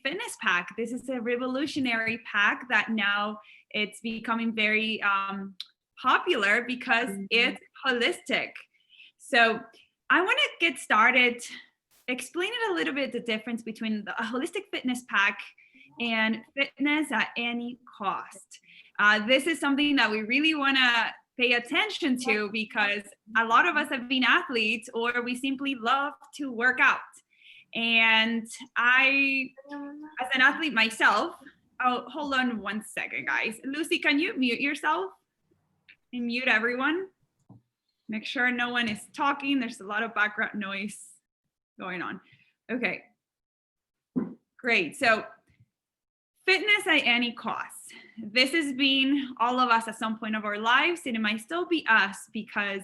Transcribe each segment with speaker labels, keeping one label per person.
Speaker 1: fitness pack. This is a revolutionary pack that now it's becoming very popular because it's holistic. So I want to get started explaining a little bit the difference between a holistic fitness pack and fitness at any cost. This is something that we really want to pay attention to because a lot of us have been athletes or we simply love to work out. And I, as an athlete myself, oh, hold on one second, guys. Lucy, can you mute yourself and mute everyone? Make sure no one is talking. There's a lot of background noise going on. Okay, great. So fitness at any cost. This has been all of us at some point of our lives, and it might still be us because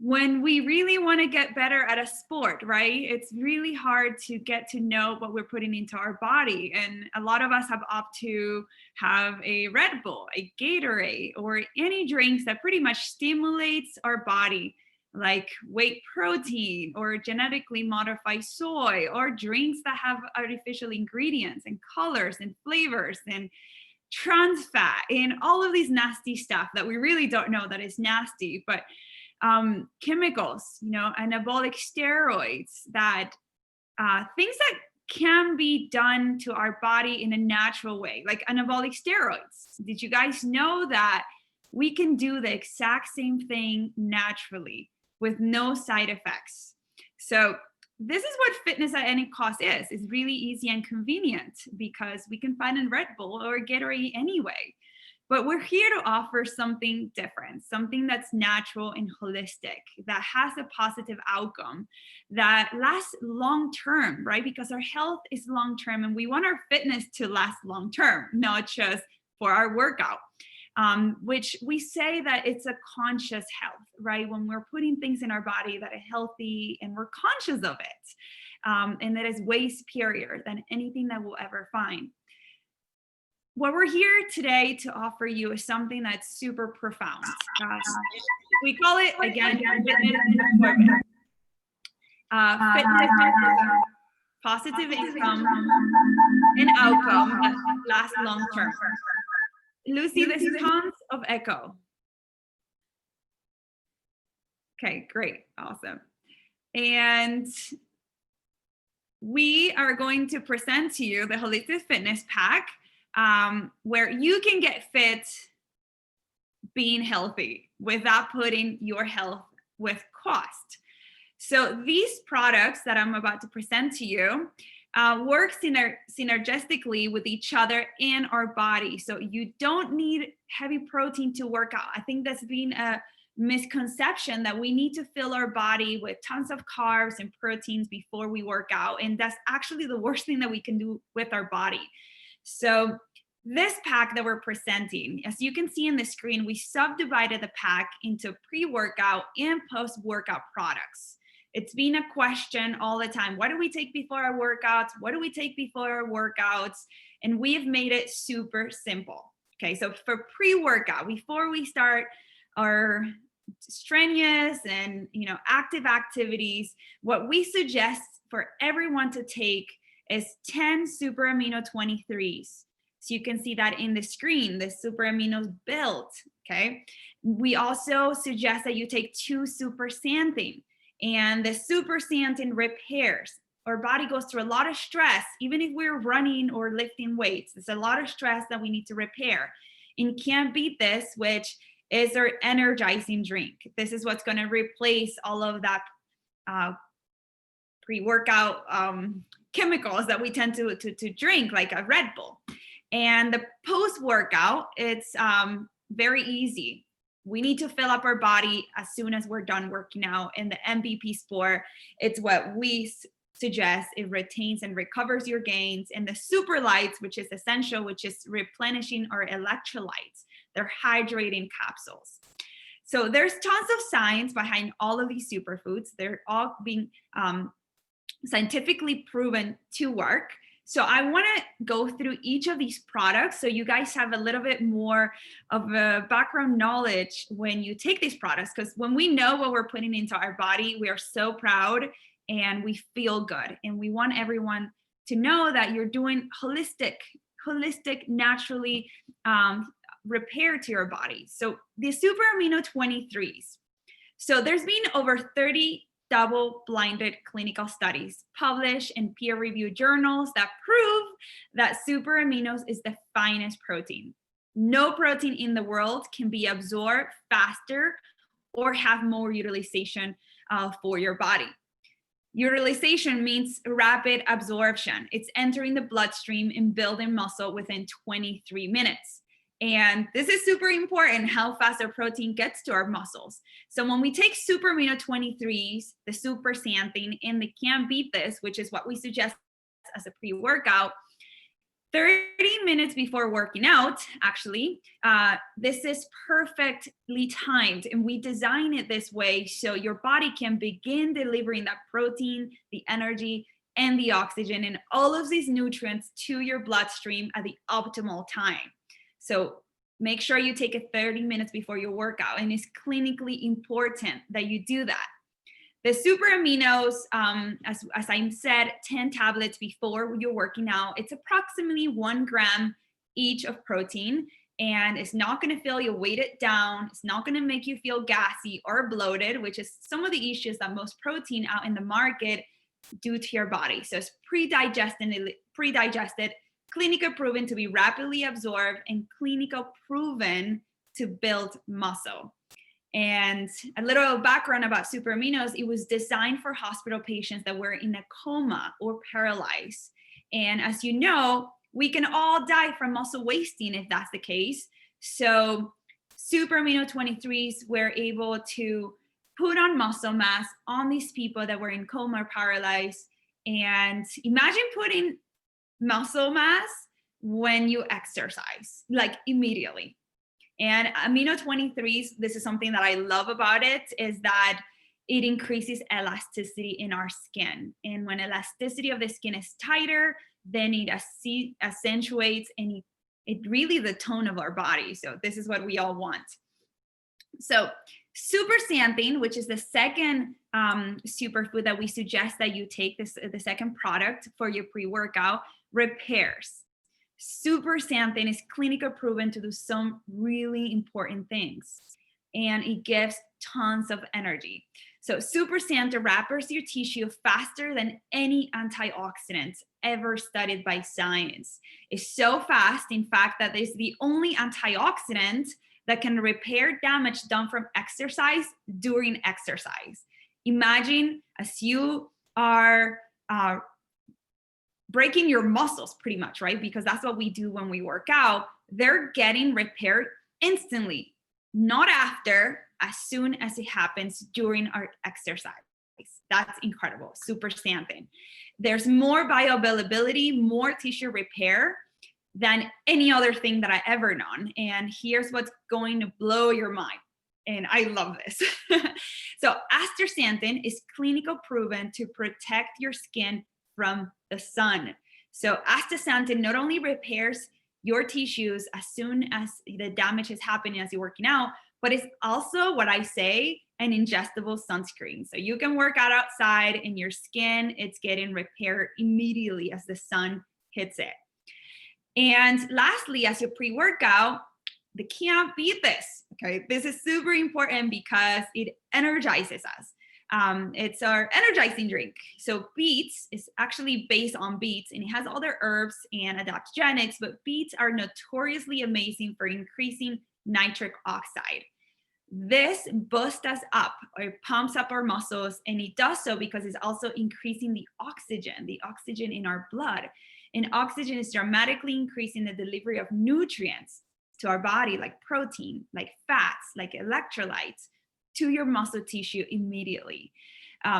Speaker 1: when we really want to get better at a sport, right? It's really hard to get to know what we're putting into our body. And a lot of us have opted to have a Red Bull, a Gatorade, or any drinks that pretty much stimulates our body, like whey protein or genetically modified soy, or drinks that have artificial ingredients and colors and flavors and trans fat and all of these nasty stuff that we really don't know that is nasty, but chemicals, anabolic steroids, that things that can be done to our body in a natural way, like anabolic steroids. Did you guys know that we can do the exact same thing naturally with no side effects? So this is what fitness at any cost is. It's really easy and convenient because we can find a Red Bull or a Gatorade anyway. But we're here to offer something different, something that's natural and holistic, that has a positive outcome, that lasts long term, right? Because our health is long term and we want our fitness to last long term, not just for our workout, which we say that it's a conscious health, right? When we're putting things in our body that are healthy and we're conscious of it, and that is way superior than anything that we'll ever find. What we're here today to offer you is something that's super profound. We call it, again, fitness, positive income, and outcome that lasts long term. Lucy, this is tons of echo. Okay, great, awesome. And we are going to present to you the Holistic Fitness Pack, where you can get fit being healthy without putting your health with cost. So these products that I'm about to present to you work synergistically with each other in our body. So you don't need heavy protein to work out. I think that's been a misconception that we need to fill our body with tons of carbs and proteins before we work out. And that's actually the worst thing that we can do with our body. So this pack that we're presenting, as you can see in the screen, we subdivided the pack into pre-workout and post-workout products. It's been a question all the time. What do we take before our workouts? What do we take before our workouts? And we've made it super simple. Okay, so for pre-workout, before we start our strenuous and active activities, what we suggest for everyone to take is 10 Super Amino 23s. So you can see that in the screen, the Super Aminos built, okay? We also suggest that you take 2 Super Xanthin, and the Super Xanthin repairs. Our body goes through a lot of stress, even if we're running or lifting weights. There's a lot of stress that we need to repair. And Can't Beat This, which is our energizing drink. This is what's gonna replace all of that pre-workout chemicals that we tend to drink, like a Red Bull. And the post-workout, it's very easy. We need to fill up our body as soon as we're done working out. In the MVP Sport, it's what we suggest. It retains and recovers your gains. And the Super Lytes, which is essential, which is replenishing our electrolytes. They're hydrating capsules. So there's tons of science behind all of these superfoods. They're all being scientifically proven to work. So I want to go through each of these products so you guys have a little bit more of a background knowledge when you take these products, because when we know what we're putting into our body, we are so proud and we feel good, and we want everyone to know that you're doing holistic, naturally repair to your body. So the Super Amino 23s. So there's been over 30 double-blinded clinical studies published in peer-reviewed journals that prove that super aminos is the finest protein. No protein in the world can be absorbed faster or have more utilization for your body. Utilization means rapid absorption. It's entering the bloodstream and building muscle within 23 minutes. And this is super important, how fast our protein gets to our muscles. So when we take Super Amino 23s, the Super Xanthin, and the Can't Beat This, which is what we suggest as a pre-workout, 30 minutes before working out, actually, this is perfectly timed. And we design it this way so your body can begin delivering that protein, the energy, and the oxygen, and all of these nutrients to your bloodstream at the optimal time. So make sure you take it 30 minutes before your workout, and it's clinically important that you do that. The super aminos, as I said, 10 tablets before you're working out. It's approximately 1 gram each of protein, and it's not going to feel you weight it down. It's not going to make you feel gassy or bloated, which is some of the issues that most protein out in the market do to your body. So it's pre-digested, clinical proven to be rapidly absorbed, and clinical proven to build muscle. And a little background about super aminos: it was designed for hospital patients that were in a coma or paralyzed. And as you know, we can all die from muscle wasting if that's the case. So Super Amino 23s were able to put on muscle mass on these people that were in coma or paralyzed. And imagine putting muscle mass when you exercise, like immediately. And Amino 23s, this is something that I love about it, is that it increases elasticity in our skin. And when elasticity of the skin is tighter, then it accentuates and it really the tone of our body. So this is what we all want. So Super Xanthin, which is the second superfood that we suggest that you take, the second product for your pre-workout, repairs. Super Xanthin is clinically proven to do some really important things, and it gives tons of energy. So Super Xanthin repairs your tissue faster than any antioxidant ever studied by science. It's so fast, in fact, that it's the only antioxidant that can repair damage done from exercise during exercise. Imagine as you are breaking your muscles pretty much, right? Because that's what we do when we work out. They're getting repaired instantly, not after, as soon as it happens during our exercise. That's incredible. Super Xanthin. There's more bioavailability, more tissue repair than any other thing that I ever known. And here's what's going to blow your mind. And I love this. So astaxanthin is clinically proven to protect your skin from the sun. So astaxanthin not only repairs your tissues as soon as the damage is happening as you're working out, but it's also, what I say, an ingestible sunscreen. So you can work out outside and your skin, it's getting repaired immediately as the sun hits it. And lastly, as your pre-workout, the Can't Beat This. Okay, this is super important because it energizes us. It's our energizing drink. So Beets is actually based on beets, and it has other herbs and adaptogenics, but beets are notoriously amazing for increasing nitric oxide. This boosts us up, or it pumps up our muscles, and it does so because it's also increasing the oxygen in our blood. And oxygen is dramatically increasing the delivery of nutrients to our body, like protein, like fats, like electrolytes, to your muscle tissue immediately.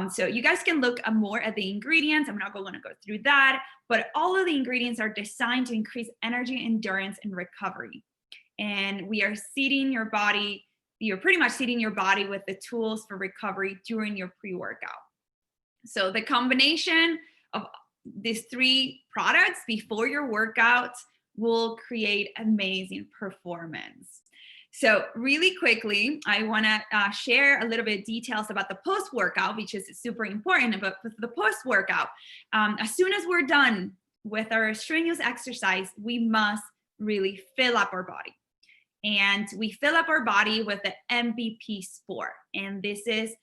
Speaker 1: So you guys can look more at the ingredients. I'm not going to go through that, but all of the ingredients are designed to increase energy, endurance, and recovery. And we are seeding your body, you're pretty much seeding your body with the tools for recovery during your pre-workout. So the combination of these 3 products before your workout will create amazing performance. So really quickly, I want to share a little bit of details about the post-workout, which is super important. But for the post-workout, as soon as we're done with our strenuous exercise, we must really fill up our body. And we fill up our body with the MVP spore. And this is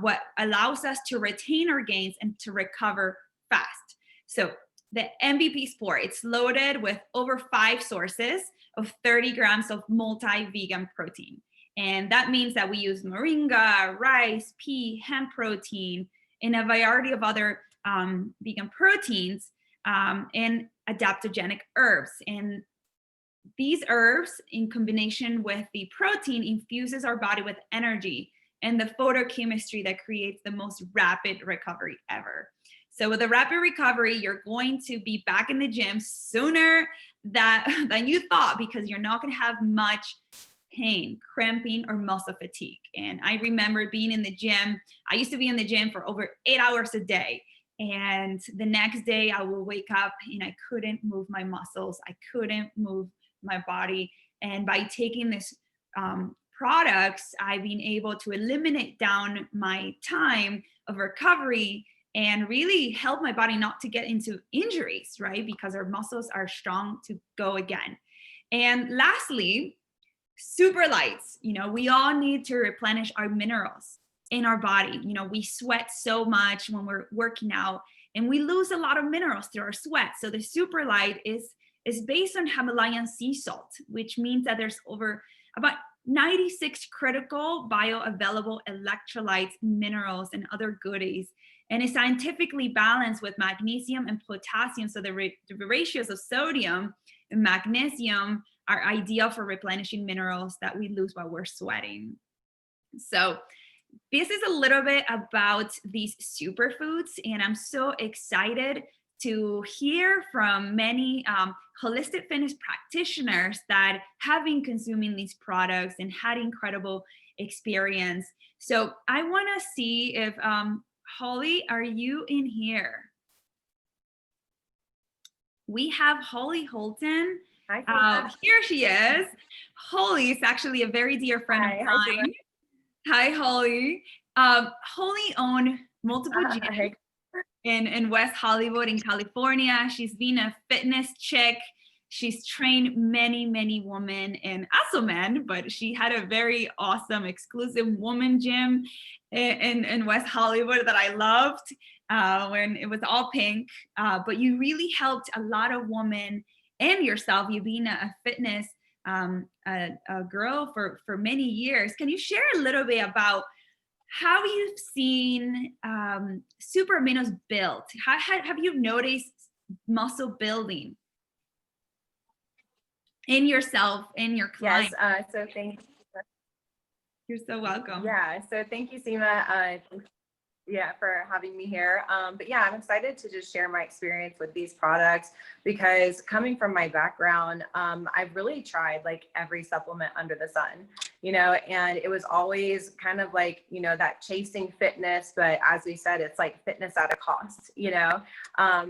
Speaker 1: what allows us to retain our gains and to recover fast. So the MVP spore, it's loaded with over 5 sources of 30 grams of multi-vegan protein. And that means that we use moringa, rice, pea, hemp protein, and a variety of other vegan proteins and adaptogenic herbs. And these herbs, in combination with the protein, infuses our body with energy and the photochemistry that creates the most rapid recovery ever. So with a rapid recovery, you're going to be back in the gym sooner than you thought, because you're not going to have much pain, cramping, or muscle fatigue. And I remember being in the gym. I used to be in the gym for over 8 hours a day. And the next day I will wake up and I couldn't move my muscles. I couldn't move my body. And by taking this products, I've been able to eliminate down my time of recovery and really help my body not to get into injuries, right? Because our muscles are strong to go again. And lastly, Super Lytes. You know, we all need to replenish our minerals in our body. You know, we sweat so much when we're working out, and we lose a lot of minerals through our sweat. So the Super Lyte is based on Himalayan sea salt, which means that there's over about 96 critical bioavailable electrolytes, minerals, and other goodies. And it's scientifically balanced with magnesium and potassium. So the ratios of sodium and magnesium are ideal for replenishing minerals that we lose while we're sweating. So this is a little bit about these superfoods, and I'm so excited to hear from many holistic fitness practitioners that have been consuming these products and had incredible experience. So I want to see if Holly, are you in here? We have Holly Holton.
Speaker 2: Hi,
Speaker 1: here she is. Holly is actually a very dear friend of mine. Hi, Holly. Holly owned multiple gyms in West Hollywood in California. She's been a fitness chick. She's trained many, many women and also men, but she had a very awesome exclusive woman gym in West Hollywood that I loved when it was all pink. But you really helped a lot of women and yourself, you being a fitness a girl for many years. Can you share a little bit about how you've seen Super Aminos built? Have you noticed muscle building in yourself, in your clients?
Speaker 2: Yes, so thank you.
Speaker 1: You're so welcome.
Speaker 2: Yeah, so thank you, Seema, for having me here. But yeah, I'm excited to just share my experience with these products, because coming from my background, I've really tried like every supplement under the sun, you know, and it was always kind of like, you know, that chasing fitness, but as we said, it's like fitness at a cost, you know?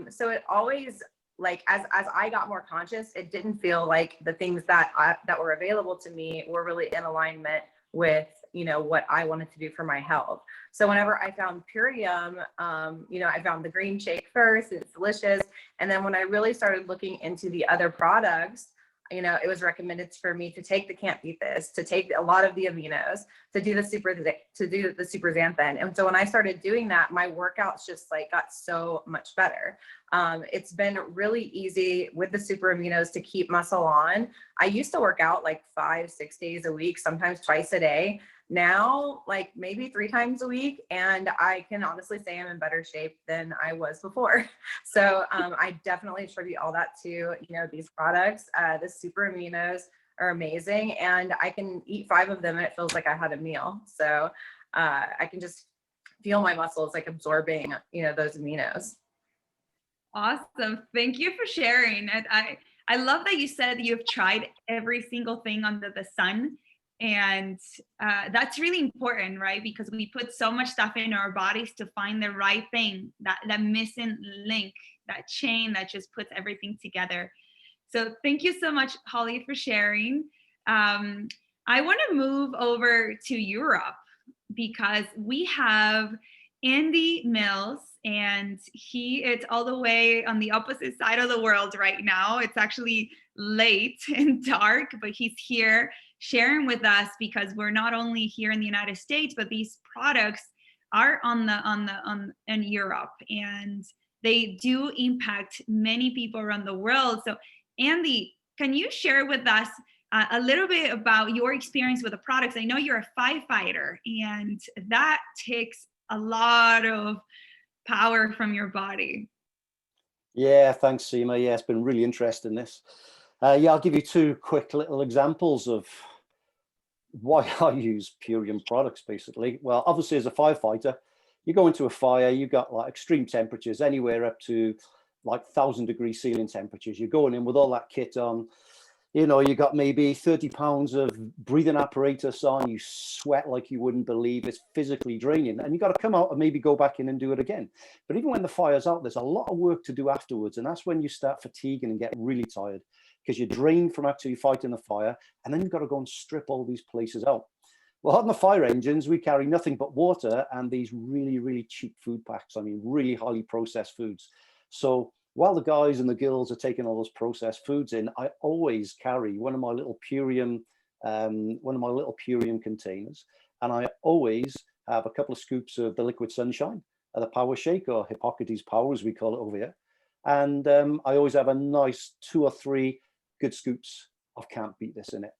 Speaker 2: So it always, like, as I got more conscious, it didn't feel like the things that were available to me were really in alignment with, you know, what I wanted to do for my health. So whenever I found Purium, you know, I found the green shake first, it's delicious. And then when I really started looking into the other products, you know, it was recommended for me to take the Can't Beat This, to take a lot of the aminos, to do the Super Xanthin. And so when I started doing that, my workouts just like got so much better. It's been really easy with the Super Aminos to keep muscle on. I used to work out like 5-6 days a week, sometimes twice a day. Now, like maybe 3 times a week, and I can honestly say I'm in better shape than I was before. So I definitely attribute all that to, you know, these products. The Super Aminos are amazing, and I can eat 5 of them and it feels like I had a meal. So I can just feel my muscles like absorbing, you know, those aminos.
Speaker 1: Awesome. Thank you for sharing it. I love that you said you've tried every single thing under the sun. And that's really important, right? Because we put so much stuff in our bodies to find the right thing, that missing link, that chain that just puts everything together. So thank you so much, Holly, for sharing. I want to move over to Europe, because we have Andy Mills, and it's all the way on the opposite side of the world right now. It's actually late and dark, but he's here sharing with us because we're not only here in the United States, but these products are in Europe, and they do impact many people around the world. So, Andy, can you share with us a little bit about your experience with the products? I know you're a firefighter, and that takes a lot of power from your body.
Speaker 3: Yeah, thanks, Seema. Yeah, it's been really interesting, this. Yeah, I'll give you two quick little examples of why I use Purium products, basically. Well, obviously, as a firefighter, you go into a fire, you've got like extreme temperatures, anywhere up to like 1,000-degree ceiling temperatures. You're going in with all that kit on. You know, you got maybe 30 pounds of breathing apparatus on, you sweat like you wouldn't believe. It's physically draining, and you got to come out and maybe go back in and do it again. But even when the fire's out, there's a lot of work to do afterwards, and that's when you start fatiguing and get really tired, because you're drained from actually fighting the fire, and then you've got to go and strip all these places out. Well, on the fire engines, we carry nothing but water and these really, really cheap food packs. I mean, really highly processed foods. So while the guys and the girls are taking all those processed foods in, I always carry one of my little Purium containers, and I always have a couple of scoops of the liquid sunshine, the power shake, or Hippocrates power as we call it over here. And I always have a nice 2 or 3 good scoops of Can't Beat This in it.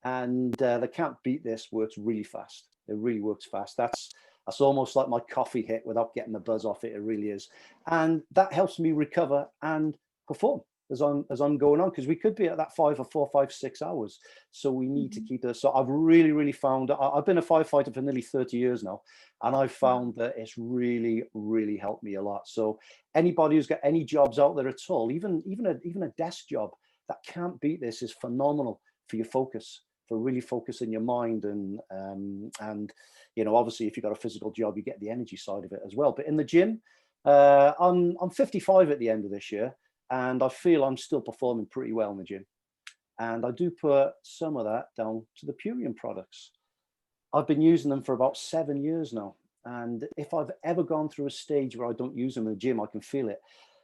Speaker 3: And the Can't Beat This works really fast. It really works fast. That's almost like my coffee hit without getting the buzz off it. It really is. And that helps me recover and perform as I'm going on, because we could be at that 5 or 4, 5, 6 hours. So we need to keep this. So I've really, really found, I've been a firefighter for nearly 30 years now, and I've found that it's really, really helped me a lot. So anybody who's got any jobs out there at all, even a desk job, that Can't Beat This is phenomenal for your focus, for really focusing your mind. And you know, obviously if you've got a physical job, you get the energy side of it as well. But in the gym, I'm 55 at the end of this year, and I feel I'm still performing pretty well in the gym. And I do put some of that down to the Purium products. I've been using them for about 7 years now. And if I've ever gone through a stage where I don't use them in the gym, I can feel it.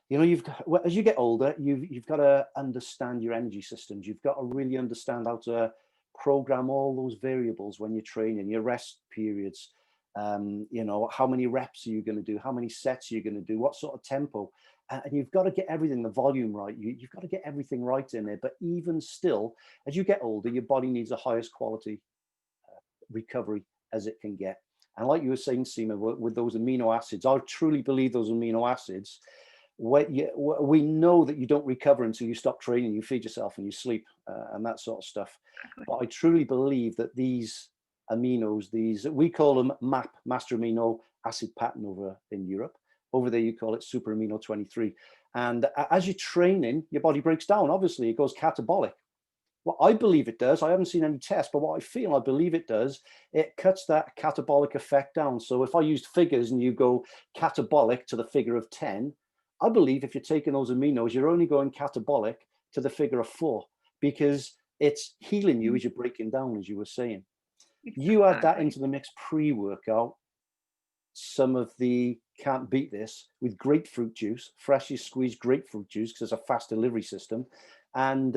Speaker 3: You know, as you get older, you've got to understand your energy systems. You've got to really understand how to program all those variables when you're training, your rest periods, you know, how many reps are you going to do, how many sets are you going to do, what sort of tempo, and you've got to get everything, the volume right. You've got to get everything right in there. But even still, as you get older, your body needs the highest quality recovery as it can get. And like you were saying, Seema, with those amino acids, I truly believe those amino acids, we know that you don't recover until you stop training, you feed yourself and you sleep, and that sort of stuff. But I truly believe that these aminos, we call them MAP, master amino acid pattern over in Europe. Over there, you call it Super Amino 23. And as you're training, your body breaks down. Obviously, it goes catabolic. What I believe it does, I haven't seen any tests, but what I believe it does, it cuts that catabolic effect down. So if I used figures and you go catabolic to the figure of 10, I believe if you're taking those aminos, you're only going catabolic to the figure of 4, because it's healing you as you're breaking down, as you were saying. Exactly. You add that into the mix pre-workout, some of the Can't Beat This with grapefruit juice, freshly squeezed grapefruit juice, because it's a fast delivery system. And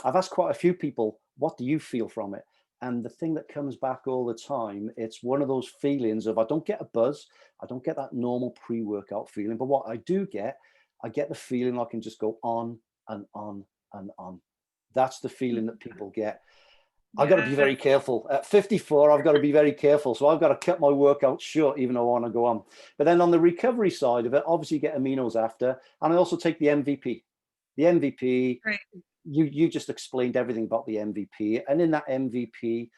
Speaker 3: I've asked quite a few people, what do you feel from it? And the thing that comes back all the time, it's one of those feelings of, I don't get a buzz, I don't get that normal pre-workout feeling, but what I do get, I get the feeling I can just go on and on and on. That's the feeling that people get. I've got to be very careful. At 54, I've got to be very careful. So I've got to cut my workout short, even though I want to go on. But then on the recovery side of it, obviously you get aminos after. And I also take the MVP. The MVP, right. You just explained everything about the MVP. And in that MVP,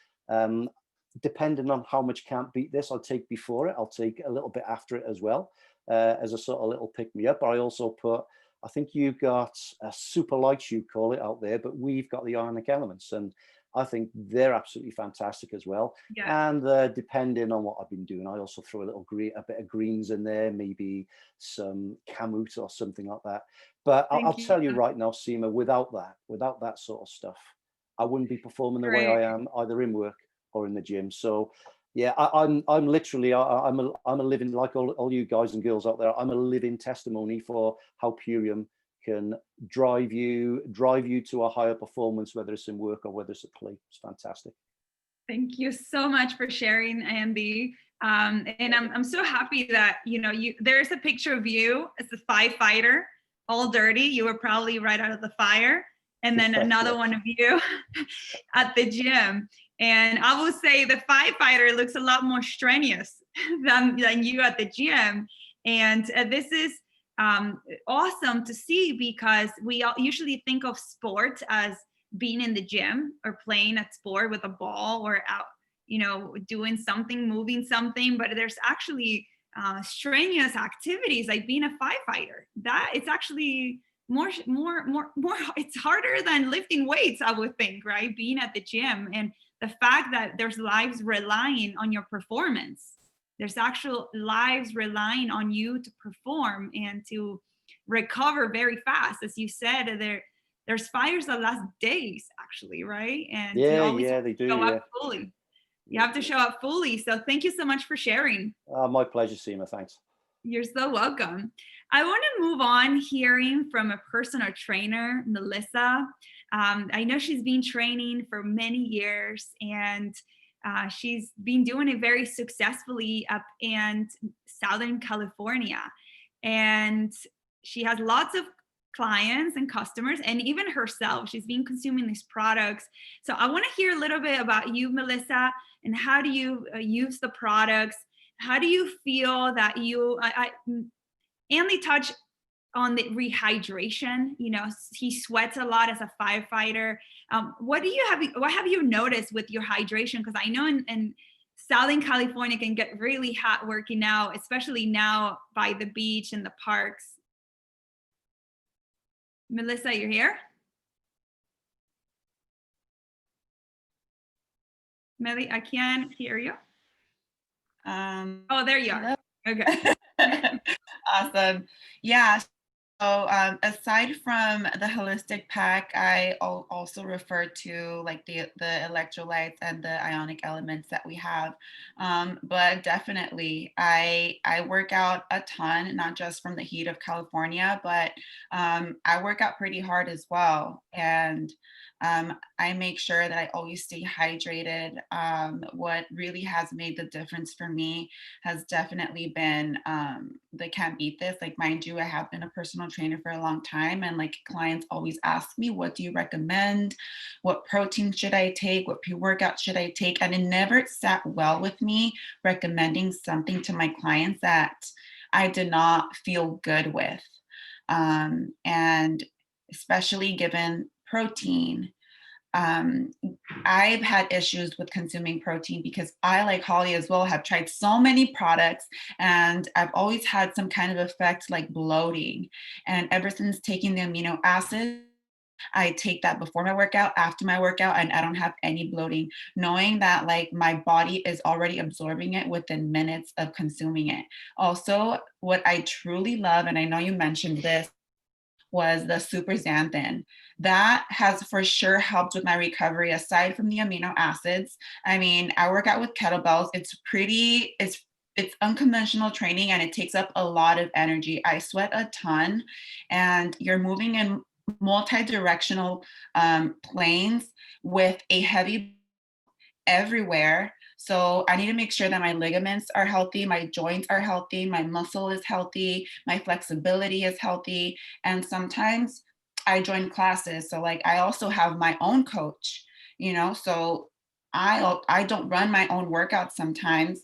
Speaker 3: depending on how much Can't Beat This I'll take before it, I'll take a little bit after it as well, as a sort of little pick-me-up. But I also put, I think you've got a Super Lytes, you call it out there, but we've got the ionic elements. And I think they're absolutely fantastic as well. Yeah. And depending on what I've been doing, I also throw a bit of greens in there, maybe some kamut or something like that. But I'll tell you right now, Seema, without that sort of stuff, I wouldn't be performing the way I am, either in work or in the gym. So Yeah, I'm literally I'm a living, like all you guys and girls out there. I'm a living testimony for how Purium can drive you to a higher performance, whether it's in work or whether it's at play. It's fantastic.
Speaker 1: Thank you so much for sharing, Andy. And I'm so happy that, you know, there's a picture of you as a firefighter, all dirty. You were probably right out of the fire. And then another one of you at the gym. And I will say the firefighter looks a lot more strenuous than you at the gym. And this is awesome to see, because we all usually think of sport as being in the gym or playing a sport with a ball or out, you know, doing something, moving something, but there's actually strenuous activities like being a firefighter. That it's actually more, it's harder than lifting weights, I would think, right? Being at the gym, and the fact that there's lives relying on your performance. There's actual lives relying on you to perform and to recover very fast. As you said, there's fires that last days, actually, right? And you always
Speaker 3: Yeah, they do.
Speaker 1: show up fully. You have to show up fully. So thank you so much for sharing.
Speaker 3: My pleasure, Seema. Thanks.
Speaker 1: You're so welcome. I want to move on hearing from a personal trainer, Melissa. I know she's been training for many years, and she's been doing it very successfully up in Southern California. And she has lots of clients and customers, and even herself, she's been consuming these products. So I want to hear a little bit about you, Melissa, and how do you use the products? How do you feel that you, Andy touched on the rehydration. You know, he sweats a lot as a firefighter. What have you noticed with your hydration? Because I know in Southern California can get really hot working out, especially now by the beach and the parks. Melissa, you're here? Melly, I can't hear you. Oh, there you are. Okay.
Speaker 4: Awesome. Yeah. So aside from the holistic pack, I also refer to like the electrolytes and the ionic elements that we have. But definitely, I work out a ton, not just from the heat of California, but I work out pretty hard as well. And I make sure that I always stay hydrated. What really has made the difference for me has definitely been the Can't Beat This. Like, mind you, I have been a personal trainer for a long time, and like clients always ask me, what do you recommend? What protein should I take? What pre-workout should I take? And it never sat well with me recommending something to my clients that I did not feel good with. And especially given protein, I've had issues with consuming protein because I, like Holly as well, have tried so many products, and I've always had some kind of effect like bloating. And ever since taking the amino acids, I take that before my workout, after my workout, and I don't have any bloating, knowing that like my body is already absorbing it within minutes of consuming it. Also, what I truly love, and I know you mentioned this, was the Super Xanthin. That has for sure helped with my recovery, aside from the amino acids. I mean, I work out with kettlebells. It's unconventional training, and it takes up a lot of energy. I sweat a ton, and you're moving in multi-directional planes with a heavy everywhere. So I need to make sure that my ligaments are healthy, my joints are healthy, my muscle is healthy, my flexibility is healthy. And sometimes I join classes. So like I also have my own coach, you know, so I don't run my own workouts sometimes,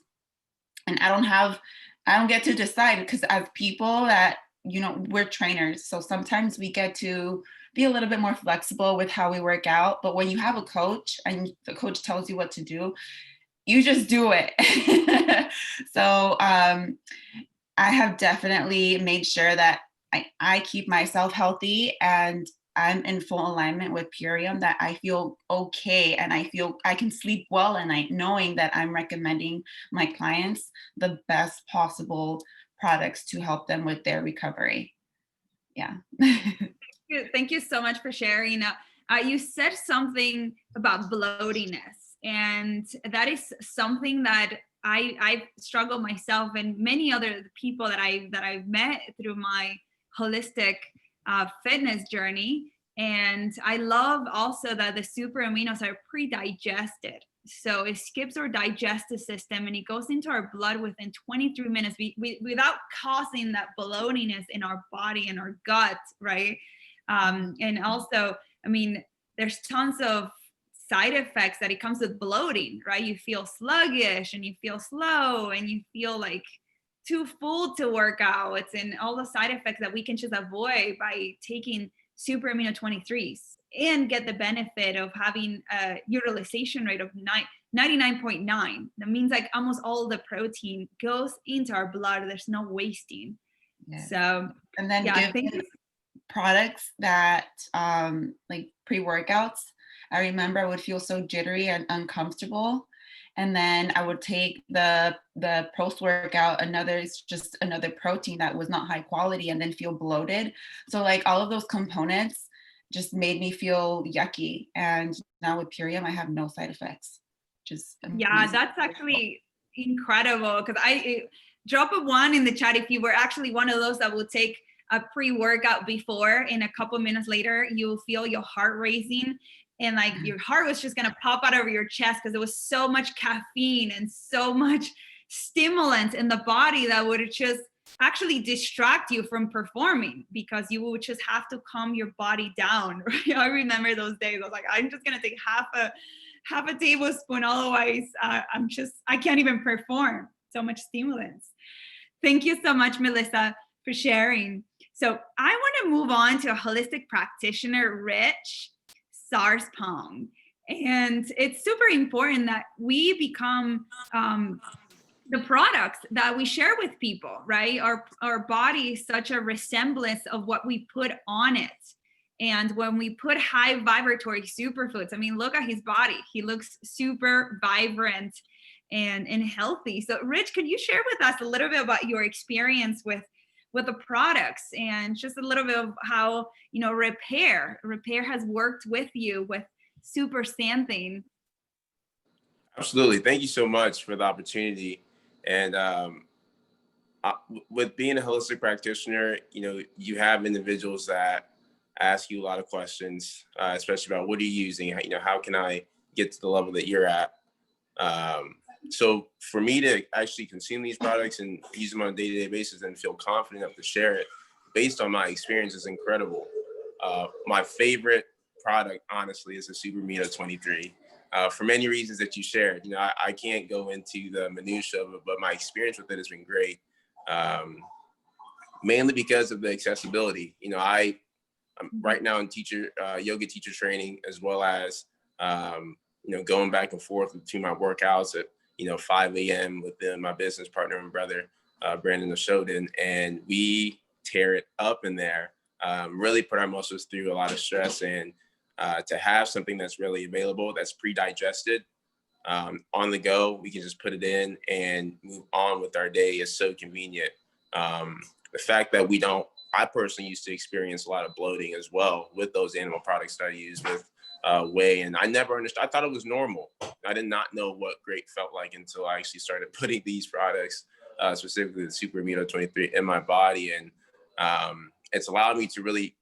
Speaker 4: and I don't get to decide, because as people that, you know, we're trainers. So sometimes we get to be a little bit more flexible with how we work out. But when you have a coach and the coach tells you what to do, you just do it. So I have definitely made sure that I keep myself healthy, and I'm in full alignment with Purium, that I feel okay and I feel I can sleep well at night, knowing that I'm recommending my clients the best possible products to help them with their recovery. Yeah.
Speaker 1: Thank you so much for sharing. You said something about bloatiness, And that is something that I struggle myself and many other people that I've met through my holistic fitness journey. And I love also that the super aminos are pre-digested. So it skips our digestive system and it goes into our blood within 23 minutes without causing that bloatiness in our body and our gut, right? And also, I mean, there's tons of side effects that it comes with bloating, right? You feel sluggish and you feel slow and you feel like too full to work out, and all the side effects that we can just avoid by taking super amino 23s and get the benefit of having a utilization rate of 99.9. That means like almost all the protein goes into our blood. There's no wasting.
Speaker 4: Yes.
Speaker 1: So,
Speaker 4: and then
Speaker 1: yeah,
Speaker 4: products that like pre-workouts, I remember I would feel so jittery and uncomfortable. And then I would take the post-workout, just another protein that was not high quality, and then feel bloated. So like all of those components just made me feel yucky. And now with Purium, I have no side effects. Just amazing.
Speaker 1: Yeah, that's actually incredible, because I drop a 1 in the chat if you were actually one of those that will take a pre-workout before, and a couple minutes later you will feel your heart racing, and like your heart was just gonna pop out of your chest because there was so much caffeine and so much stimulant in the body that would just actually distract you from performing, because you would just have to calm your body down. Right? I remember those days. I was like, I'm just gonna take half a tablespoon, otherwise I can't even perform. So much stimulants. Thank you so much, Melissa, for sharing. So I want to move on to a holistic practitioner, Rich Sarspong. And it's super important that we become the products that we share with people, right? Our body is such a resemblance of what we put on it. And when we put high vibratory superfoods, I mean, look at his body. He looks super vibrant and healthy. So Rich, can you share with us a little bit about your experience with the products, and just a little bit of how, Repair has worked with you with Super Xanthin?
Speaker 5: Absolutely. Thank you so much for the opportunity. And with being a holistic practitioner, you have individuals that ask you a lot of questions, especially about what are you using? How can I get to the level that you're at? So for me to actually consume these products and use them on a day-to-day basis and feel confident enough to share it based on my experience is incredible. My favorite product, honestly, is the Super Amino 23. For many reasons that you shared. I can't go into the minutia of it, but my experience with it has been great. Mainly because of the accessibility. I'm right now in yoga teacher training, as well as going back and forth between my workouts at 5 a.m. with my business partner and brother, Brandon Oshoden, and we tear it up in there. Really put our muscles through a lot of stress, and to have something that's really available, that's pre-digested, on the go, we can just put it in and move on with our day is so convenient. The fact that I personally used to experience a lot of bloating as well with those animal products that I use with whey, and I never understood. I thought it was normal. I did not know what great felt like until I actually started putting these products, specifically the Super Amino 23, in my body, and it's allowed me to really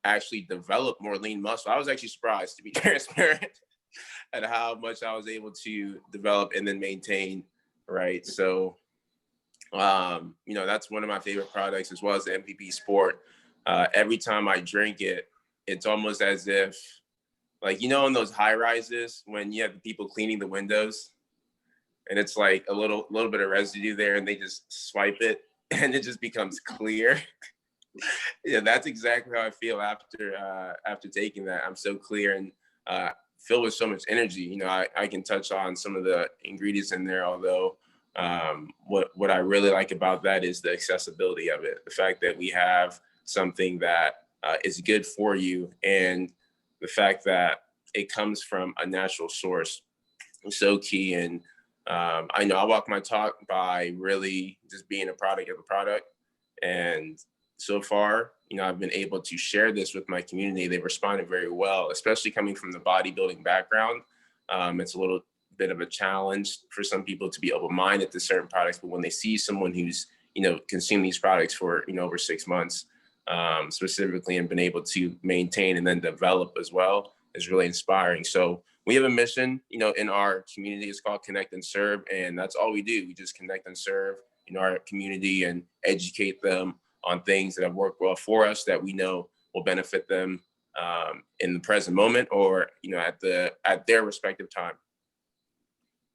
Speaker 5: actually develop more lean muscle. I was actually surprised, to be transparent, at how much I was able to develop and then maintain, right? So, that's one of my favorite products, as well as the MVP Sport. Every time I drink it, it's almost as if, like, in those high rises when you have the people cleaning the windows and it's like a little bit of residue there and they just swipe it and it just becomes clear. Yeah, that's exactly how I feel after taking that. I'm so clear and filled with so much energy. I can touch on some of the ingredients in there, although what I really like about that is the accessibility of it. The fact that we have something that is good for you, and the fact that it comes from a natural source is so key. And I know I walk my talk by really just being a product of a product. And so far, I've been able to share this with my community. They've responded very well, especially coming from the bodybuilding background. It's a little bit of a challenge for some people to be open-minded to certain products, but when they see someone who's, consumed these products for, over 6 months, specifically, and been able to maintain and then develop as well, is really inspiring. So we have a mission, in our community. It's called Connect and Serve, and that's all we do. We just connect and serve our community and educate them on things that have worked well for us that we know will benefit them in the present moment, or at their respective time.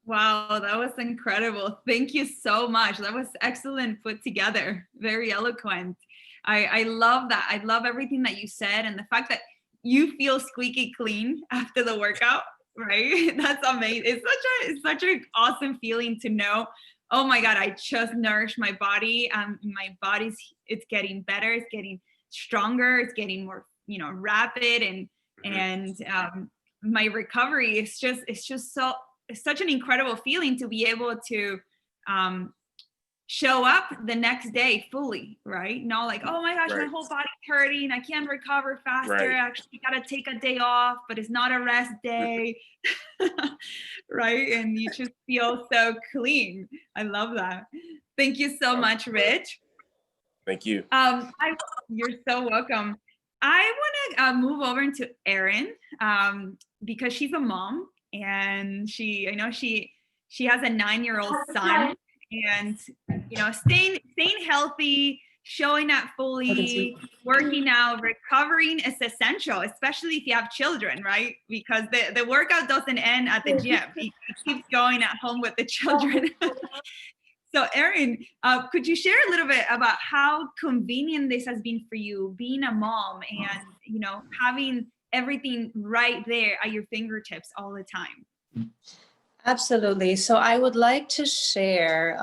Speaker 1: Wow, that was incredible. Thank you so much. That was excellent put together. Very eloquent. I love that. I love everything that you said, and the fact that you feel squeaky clean after the workout, right? That's amazing. It's such an awesome feeling to know, oh my God, I just nourished my body. My body's, it's getting better. It's getting stronger. It's getting more, rapid, and my recovery is it's such an incredible feeling to be able to show up the next day fully, right? Not like, oh my gosh,
Speaker 5: Right.
Speaker 1: my whole body's hurting, I can't recover faster.
Speaker 5: Right.
Speaker 1: I actually gotta take a day off, but it's not a rest day. Right? And you just feel so clean. I love that. Thank you so much, Rich.
Speaker 5: Thank you.
Speaker 1: You're so welcome. I want to move over to Erin because she's a mom, and she has a 9-year-old son, and staying healthy, showing up fully, working out, recovering is essential, especially if you have children, right? Because the workout doesn't end at the gym. It keeps going at home with the children. So Erin, could you share a little bit about how convenient this has been for you, being a mom and, having everything right there at your fingertips all the time?
Speaker 6: Absolutely. So I would like to share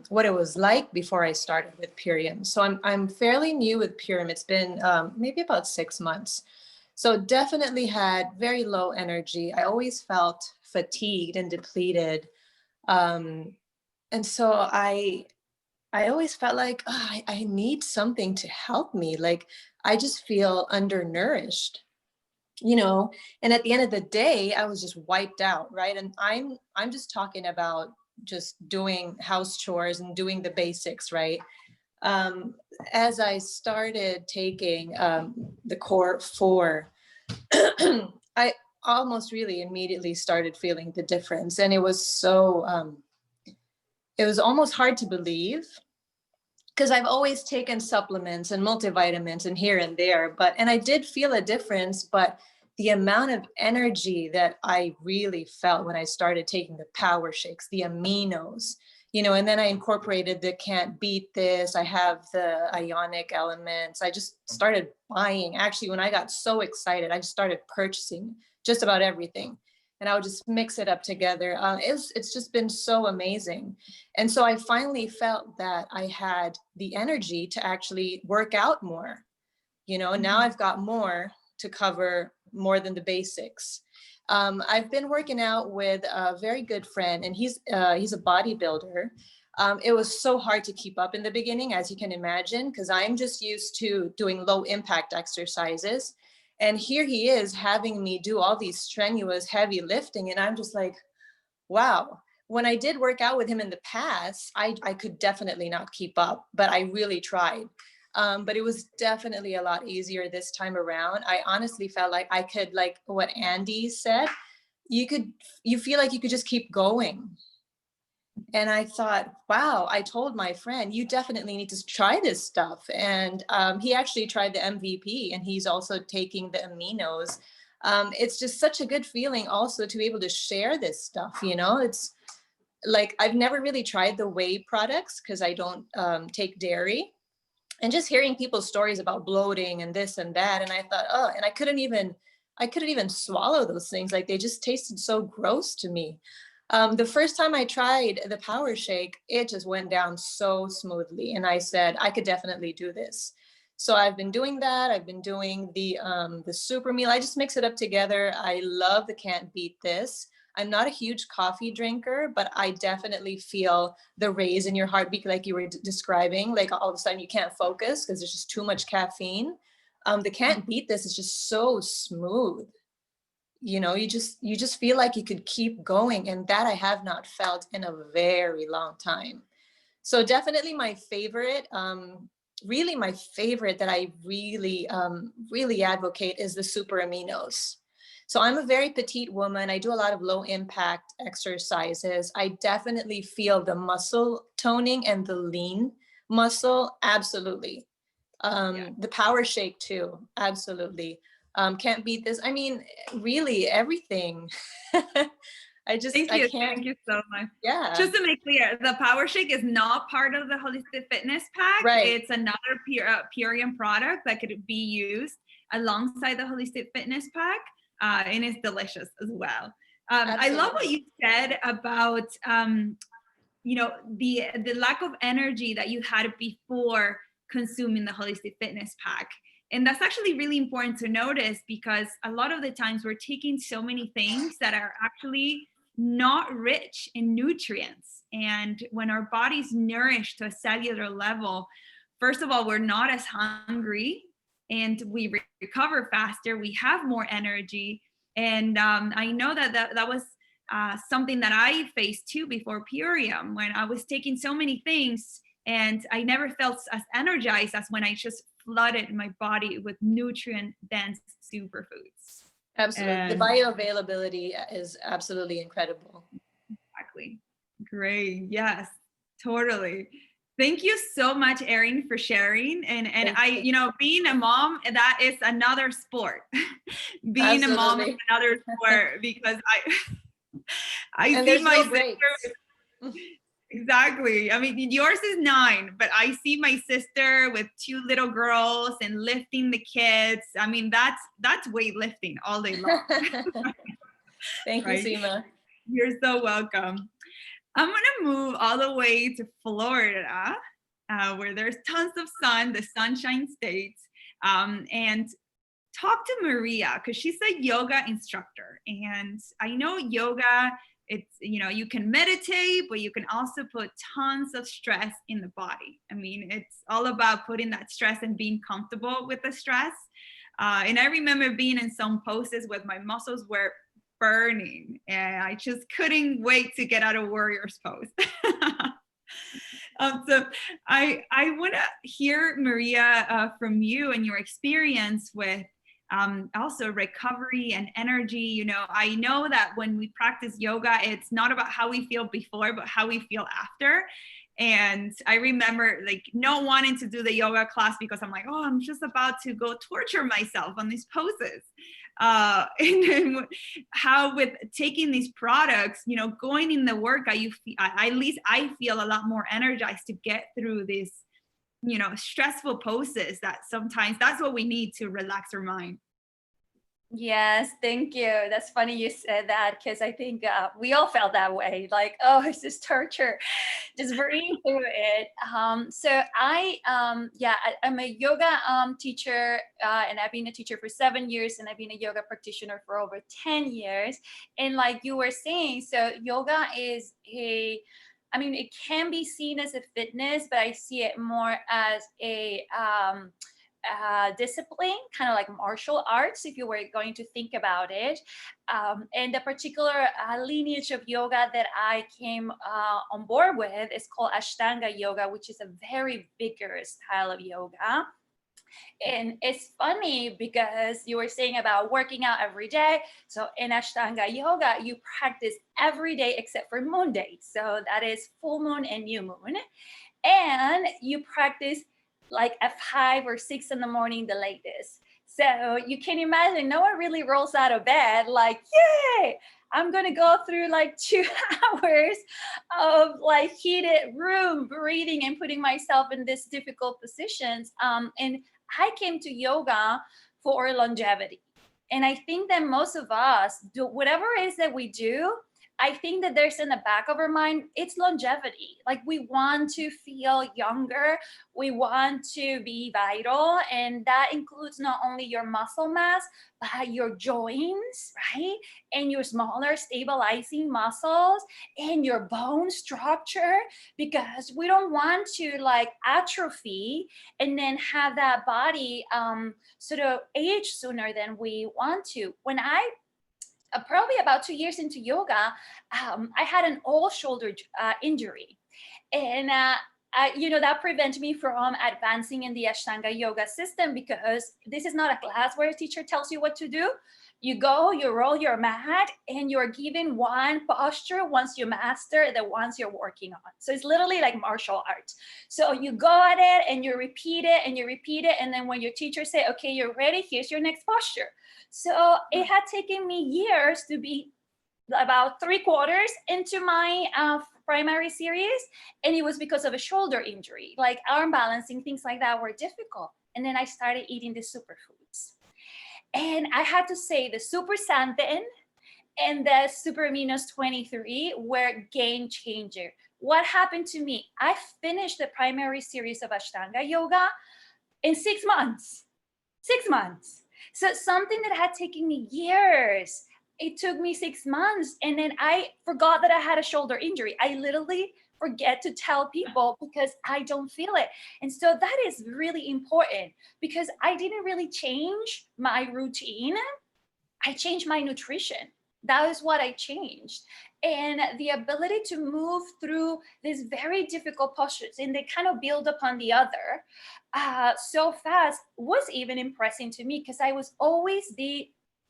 Speaker 6: what it was like before I started with Purium. So I'm fairly new with Purium. It's been maybe about 6 months. So definitely had very low energy. I always felt fatigued and depleted. And so I always felt like, I need something to help me. Like, I just feel undernourished, and at the end of the day, I was just wiped out, right? And I'm just talking about just doing house chores and doing the basics, right? As I started taking the Core 4, I almost really immediately started feeling the difference. And it was so, it was almost hard to believe, because I've always taken supplements and multivitamins and here and there, and I did feel a difference, but the amount of energy that I really felt when I started taking the power shakes, the aminos, and then I incorporated the can't beat this. I have the ionic elements. I just started buying. Actually, when I got so excited, I just started purchasing just about everything. And I would just mix it up together. It's just been so amazing. And so I finally felt that I had the energy to actually work out more, and now I've got more to cover more than the basics. I've been working out with a very good friend, and he's a bodybuilder. It was so hard to keep up in the beginning, as you can imagine, because I'm just used to doing low impact exercises. And here he is having me do all these strenuous, heavy lifting. And I'm just like, wow. When I did work out with him in the past, I could definitely not keep up, but I really tried. But it was definitely a lot easier this time around. I honestly felt like I could, like what Andy said, you feel like you could just keep going. And I thought, wow, I told my friend, you definitely need to try this stuff. And he actually tried the MVP, and he's also taking the aminos. It's just such a good feeling also to be able to share this stuff, it's like, I've never really tried the whey products because I don't take dairy. And just hearing people's stories about bloating and this and that. And I thought, and I couldn't even swallow those things. Like, they just tasted so gross to me. The first time I tried the power shake, it just went down so smoothly. And I said, I could definitely do this. So I've been doing that. I've been doing the super meal. I just mix it up together. I love the can't beat this. I'm not a huge coffee drinker, but I definitely feel the raise in your heartbeat, like you were describing, like all of a sudden you can't focus because there's just too much caffeine. The can't beat this is just so smooth. you just feel like you could keep going, and that I have not felt in a very long time. So definitely my favorite, really my favorite that I really really advocate is the Super Aminos. So I'm a very petite woman. I do a lot of low impact exercises. I definitely feel the muscle toning and the lean muscle, absolutely. The power shake too, absolutely. Can't beat this. I mean, really everything.
Speaker 1: Thank
Speaker 6: I
Speaker 1: you.
Speaker 6: can't.
Speaker 1: Thank you so much.
Speaker 6: Yeah.
Speaker 1: Just to make clear, the Power Shake is not part of the Holistic Fitness Pack.
Speaker 6: Right.
Speaker 1: It's another Purium product that could be used alongside the Holistic Fitness Pack, and it's delicious as well. I love what you said about the lack of energy that you had before consuming the Holistic Fitness Pack. And that's actually really important to notice, because a lot of the times we're taking so many things that are actually not rich in nutrients. And when our body's nourished to a cellular level, first of all, we're not as hungry and we recover faster, we have more energy. And I know that was something that I faced too before Purium, when I was taking so many things and I never felt as energized as when I just flooded my body with nutrient dense superfoods.
Speaker 6: Absolutely.
Speaker 1: And
Speaker 6: the bioavailability is absolutely incredible.
Speaker 1: Exactly. Great. Yes, totally. Thank you so much, Erin, for sharing. And being a mom, that is another sport. Being a mom is another sport, because I see my sister. Exactly. I mean, yours is 9, but I see my sister with 2 little girls and lifting the kids. I mean, that's weightlifting all day long.
Speaker 6: Thank you, Seema.
Speaker 1: You're so welcome. I'm going to move all the way to Florida, where there's tons of sun, the Sunshine State, and talk to Maria, because she's a yoga instructor. And I know yoga, it's, you can meditate, but you can also put tons of stress in the body. I mean, it's all about putting that stress and being comfortable with the stress. And I remember being in some poses where my muscles were burning and I just couldn't wait to get out of warrior's pose. So I want to hear, Maria, from you and your experience with also recovery and energy. I know that when we practice yoga, it's not about how we feel before, but how we feel after. And I remember not wanting to do the yoga class because I'm like, oh, I'm just about to go torture myself on these poses. And then how with taking these products, going in the workout, at least I feel a lot more energized to get through these, stressful poses that sometimes that's what we need to relax our mind.
Speaker 7: Yes, thank you. That's funny you said that, because I think we all felt that way. Like, oh, it's just torture, just breathe through it. So I'm a yoga teacher, and I've been a teacher for 7 years, and I've been a yoga practitioner for over 10 years. And like you were saying, so yoga is it can be seen as a fitness, but I see it more as a discipline, kind of like martial arts, if you were going to think about it. And the particular lineage of yoga that I came on board with is called Ashtanga yoga, which is a very vigorous style of yoga. And it's funny because you were saying about working out every day. So in Ashtanga yoga, you practice every day except for moon days. So that is full moon and new moon. And you practice like at 5 or 6 in the morning, the latest. So you can imagine no one really rolls out of bed like, yay, I'm going to go through like 2 hours of like heated room breathing and putting myself in these difficult positions. And I came to yoga for longevity. And I think that most of us do whatever it is that we do. I think that there's in the back of our mind, it's longevity. Like we want to feel younger. We want to be vital. And that includes not only your muscle mass, but your joints, right? And your smaller stabilizing muscles and your bone structure, because we don't want to like atrophy and then have that body sort of age sooner than we want to. When I probably about 2 years into yoga, I had an all shoulder injury. And that prevented me from advancing in the Ashtanga yoga system, because this is not a class where a teacher tells you what to do. You go, you roll your mat, and you're given one posture once you master the ones you're working on. So it's literally like martial arts. So you go at it and you repeat it and you repeat it. And then when your teacher say, okay, you're ready, here's your next posture. So it had taken me years to be about 3/4 into my primary series. And it was because of a shoulder injury, like arm balancing, things like that were difficult. And then I started eating the superfoods. And I had to say the Super Xanthin and the Super Aminos 23 were game changer. What happened to me? I finished the primary series of Ashtanga yoga in 6 months. 6 months. So something that had taken me years, it took me 6 months. And then I forgot that I had a shoulder injury. I literally forget to tell people because I don't feel it. And so that is really important, because I didn't really change my routine. I changed my nutrition. That is what I changed. And the ability to move through these very difficult postures, and they kind of build upon the other so fast, was even impressive to me, because I was always the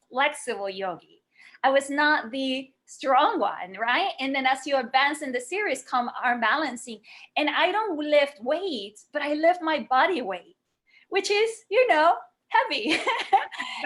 Speaker 7: flexible yogi. I was not the strong one, right? And then as you advance in the series, come arm balancing. And I don't lift weights, but I lift my body weight, which is, heavy.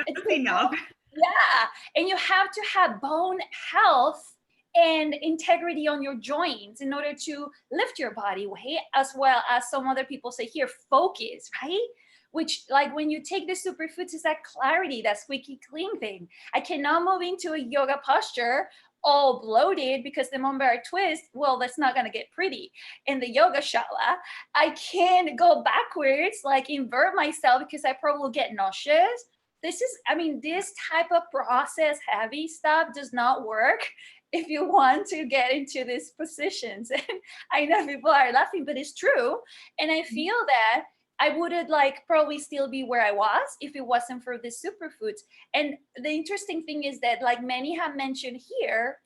Speaker 1: That's enough.
Speaker 7: Yeah. And you have to have bone health and integrity on your joints in order to lift your body weight, as well as some other people say here, focus, right? Which, like, when you take the superfoods, is that clarity, that squeaky clean thing. I cannot move into a yoga posture all bloated, because the moment I twist, well, that's not going to get pretty. In the yoga shala, I can't go backwards, like invert myself, because I probably will get nauseous. This type of process heavy stuff does not work if you want to get into these positions. And I know people are laughing, but it's true. And I feel that I wouldn't probably still be where I was if it wasn't for the superfoods. And the interesting thing is that, like many have mentioned here,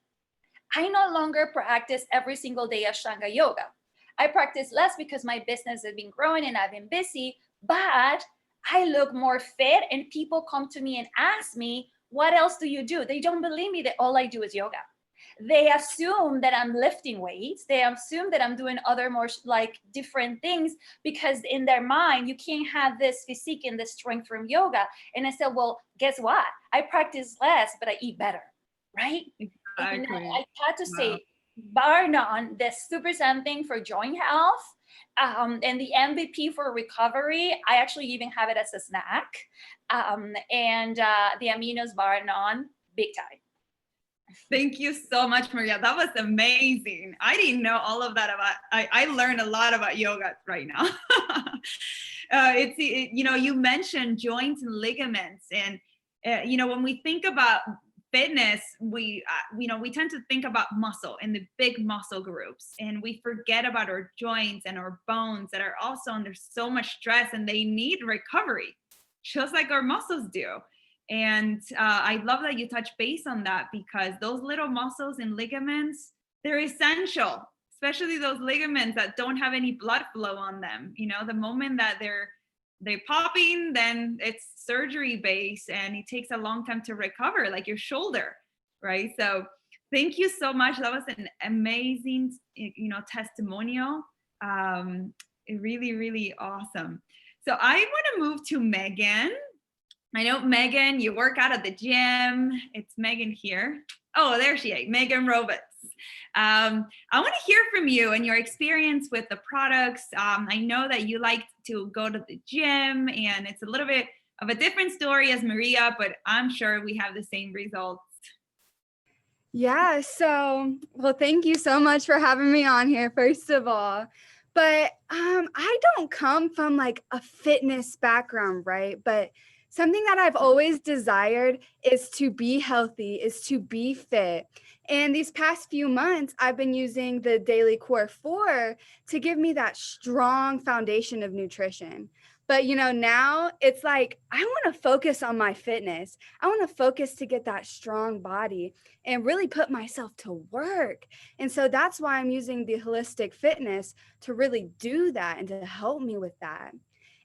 Speaker 7: I no longer practice every single day Ashtanga yoga. I practice less because my business has been growing and I've been busy, but I look more fit, and people come to me and ask me, what else do you do? They don't believe me that all I do is yoga. They assume that I'm lifting weights. They assume that I'm doing other more different things, because in their mind, you can't have this physique and this strength from yoga. And I said, well, guess what? I practice less, but I eat better, right? And I had to say, bar none, the Super Xanthin for joint health, and the MVP for recovery. I actually even have it as a snack. And the aminos, bar none, big time.
Speaker 1: Thank you so much, Maria. That was amazing. I didn't know all of that about, I learned a lot about yoga right now. You mentioned joints and ligaments, and when we think about fitness, we tend to think about muscle and the big muscle groups, and we forget about our joints and our bones that are also under so much stress, and they need recovery just like our muscles do. And I love that you touch base on that, because those little muscles and ligaments, they're essential, especially those ligaments that don't have any blood flow on them. The moment that they're popping, then it's surgery based, and it takes a long time to recover, like your shoulder, right? So thank you so much. That was an amazing, testimonial. Really, really awesome. So I want to move to Megan. I know, Megan, you work out at the gym. It's Megan here. Oh, there she is, Megan Roberts. I want to hear from you and your experience with the products. I know that you like to go to the gym, and it's a little bit of a different story as Maria, but I'm sure we have the same results.
Speaker 8: Yeah, well, thank you so much for having me on here, first of all. But I don't come from a fitness background, right? But something that I've always desired is to be healthy, is to be fit. And these past few months, I've been using the Daily Core 4 to give me that strong foundation of nutrition. But, now it's like, I want to focus on my fitness. I want to focus to get that strong body and really put myself to work. And so that's why I'm using the holistic fitness to really do that and to help me with that.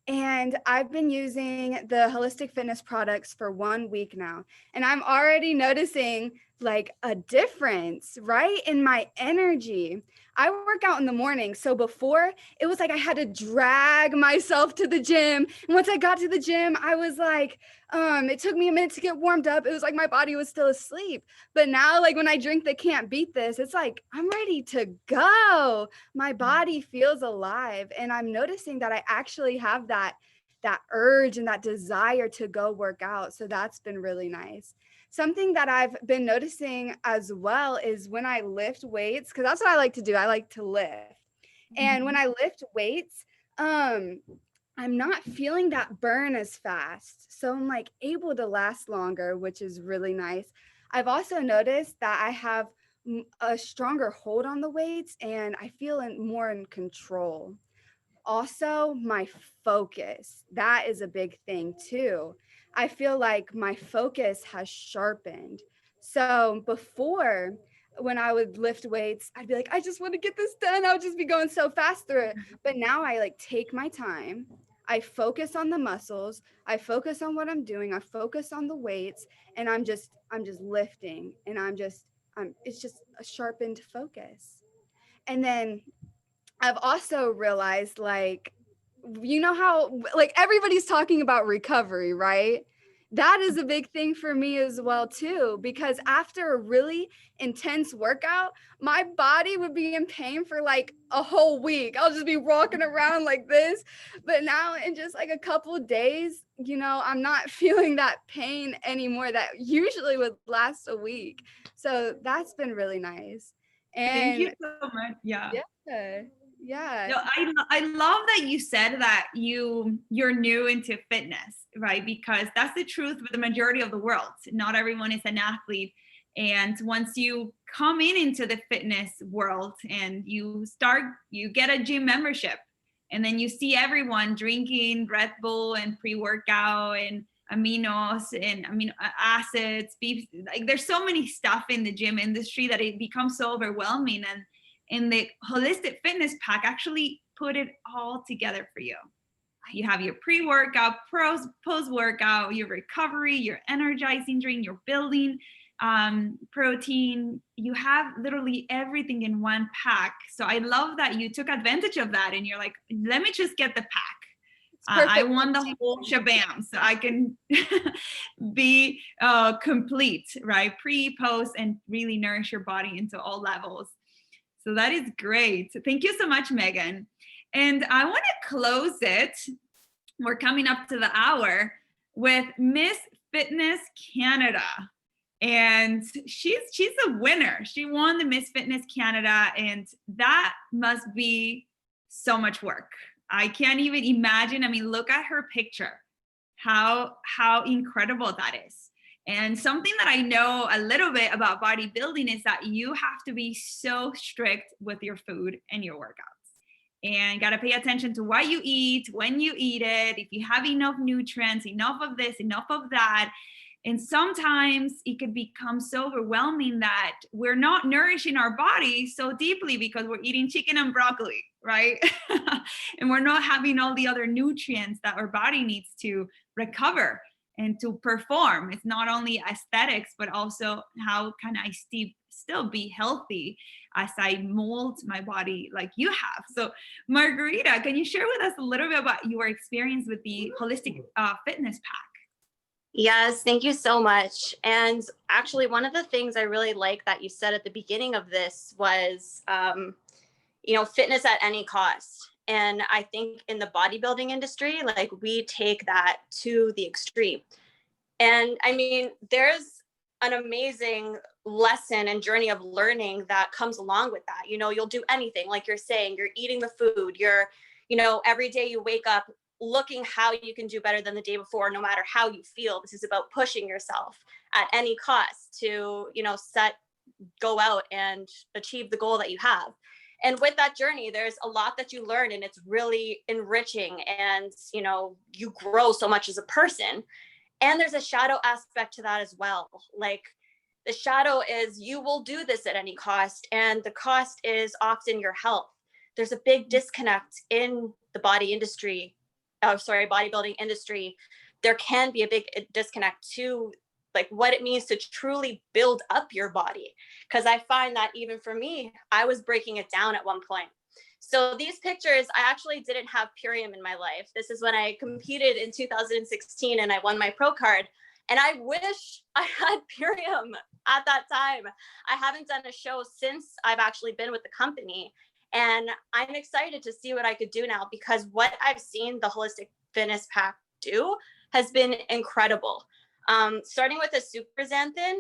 Speaker 8: And I've been using the holistic fitness products for 1 week now, and I'm already noticing like a difference, right, in my energy. I work out in the morning. So before, it was like I had to drag myself to the gym. And once I got to the gym, I was like, it took me a minute to get warmed up. It was like my body was still asleep. But now, like when I drink the Can't Beat This, it's like I'm ready to go. My body feels alive. And I'm noticing that I actually have that urge and that desire to go work out. So that's been really nice. Something that I've been noticing as well is when I lift weights, because that's what I like to do. I like to lift. And when I lift weights, I'm not feeling that burn as fast. So I'm like able to last longer, which is really nice. I've also noticed that I have a stronger hold on the weights and I feel more in control. Also, my focus, that is a big thing too. I feel like my focus has sharpened. So before, when I would lift weights, I'd be like, I just want to get this done. I would just be going so fast through it. But now I like take my time. I focus on the muscles. I focus on what I'm doing. I focus on the weights, and I'm just lifting, and it's just a sharpened focus. And then I've also realized, like, how like everybody's talking about recovery, right? That is a big thing for me as well too, because after a really intense workout, my body would be in pain for like a whole week. I'll just be walking around like this. But now in just like a couple of days, I'm not feeling that pain anymore that usually would last a week. So that's been really nice. And
Speaker 1: thank you so much. Yeah.
Speaker 8: Yeah.
Speaker 1: No, I love that you said that you're new into fitness, right? Because that's the truth with the majority of the world. Not everyone is an athlete. And once you come into the fitness world and you get a gym membership, and then you see everyone drinking Red Bull and pre-workout and aminos and amino acids, beef, like there's so many stuff in the gym industry that it becomes so overwhelming. And the holistic fitness pack actually put it all together for you. You have your pre-workout, post-workout, your recovery, your energizing drink, your building protein. You have literally everything in one pack. So I love that you took advantage of that and you're like, let me just get the pack. I want the whole shabam so I can be complete, right? Pre, post, and really nourish your body into all levels. So that is great. So thank you so much, Megan. And I want to close it. We're coming up to the hour with Miss Fitness Canada. And she's a winner. She won the Miss Fitness Canada, and that must be so much work. I can't even imagine. I mean, look at her picture. How incredible that is. And something that I know a little bit about bodybuilding is that you have to be so strict with your food and your workouts, and got to pay attention to what you eat, when you eat it, if you have enough nutrients, enough of this, enough of that. And sometimes it could become so overwhelming that we're not nourishing our body so deeply because we're eating chicken and broccoli, right? And we're not having all the other nutrients that our body needs to recover and to perform. It's not only aesthetics, but also how can I still be healthy as I mold my body like you have. So Margarita, can you share with us a little bit about your experience with the holistic fitness pack?
Speaker 9: Yes, thank you so much. And actually, one of the things I really like that you said at the beginning of this was, fitness at any cost. And I think in the bodybuilding industry, like we take that to the extreme. And I mean, there's an amazing lesson and journey of learning that comes along with that. You'll do anything, like you're saying, you're eating the food, you're, every day you wake up looking how you can do better than the day before, no matter how you feel. This is about pushing yourself at any cost to, go out and achieve the goal that you have. And with that journey, there's a lot that you learn, and it's really enriching, and you grow so much as a person. And there's a shadow aspect to that as well. Like, the shadow is you will do this at any cost, and the cost is often your health. There's a big disconnect in the bodybuilding industry. There can be a big disconnect to like what it means to truly build up your body. Because I find that even for me, I was breaking it down at one point. So these pictures, I actually didn't have Purium in my life. This is when I competed in 2016 and I won my pro card. And I wish I had Purium at that time. I haven't done a show since I've actually been with the company. And I'm excited to see what I could do now, because what I've seen the Holistic Fitness Pack do has been incredible. Starting with the Super Xanthin,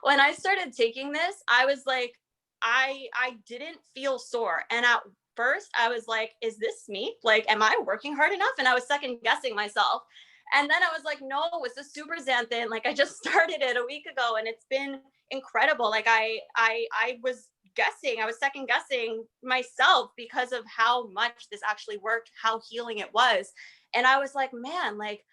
Speaker 9: when I started taking this, I was like, I didn't feel sore. And at first I was like, is this me? Like, am I working hard enough? And I was second guessing myself. And then I was like, no, it's the Super Xanthin. Like, I just started it a week ago and it's been incredible. Like I was second guessing myself because of how much this actually worked, how healing it was. And I was like, man, like,